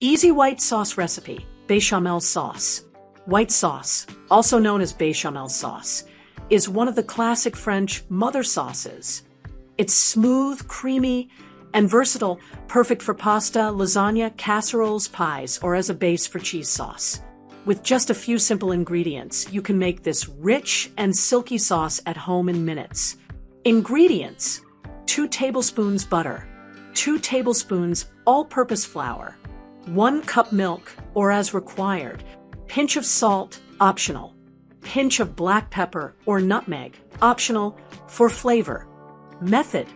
Easy white sauce recipe, Béchamel sauce. White sauce, also known as Béchamel sauce, is one of the classic French mother sauces. It's smooth, creamy, and versatile, perfect for pasta, lasagna, casseroles, pies, or as a base for cheese sauce. With just a few simple ingredients, you can make this rich and silky sauce at home in minutes. Ingredients: 2 tablespoons butter, 2 tablespoons all-purpose flour, 1 cup milk, or as required, pinch of salt, optional, pinch of black pepper or nutmeg, optional, for flavor. Method: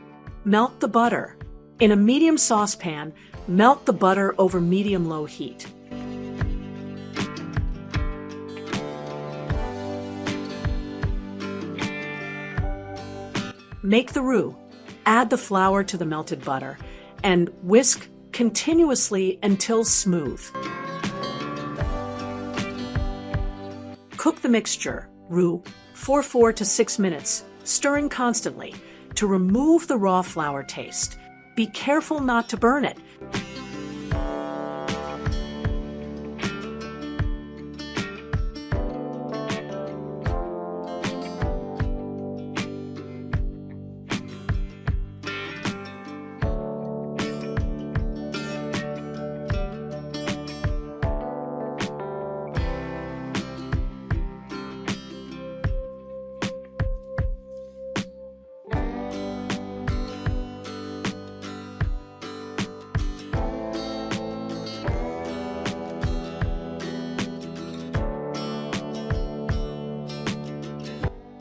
melt the butter. In a medium saucepan, melt the butter over medium-low heat. Make the roux. Add the flour to the melted butter and whisk continuously until smooth. Cook the mixture, roux, for 4 to 6 minutes, stirring constantly to remove the raw flour taste. Be careful not to burn it.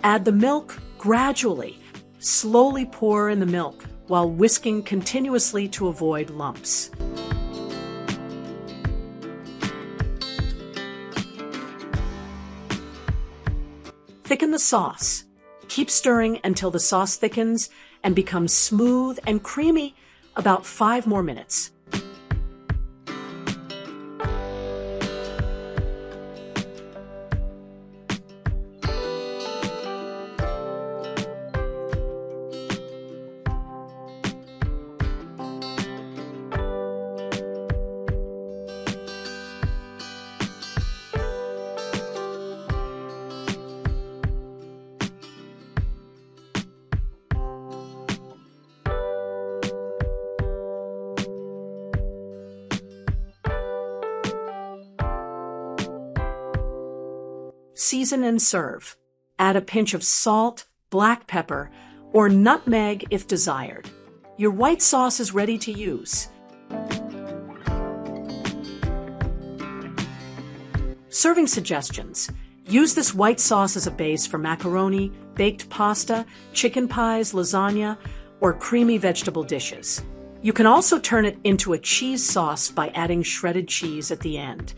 Add the milk gradually. Slowly pour in the milk while whisking continuously to avoid lumps. Thicken the sauce. Keep stirring until the sauce thickens and becomes smooth and creamy, about 5 more minutes. Season and serve. Add a pinch of salt, black pepper, or nutmeg if desired. Your white sauce is ready to use. Serving suggestions. Use this white sauce as a base for macaroni, baked pasta, chicken pies, lasagna, or creamy vegetable dishes. You can also turn it into a cheese sauce by adding shredded cheese at the end.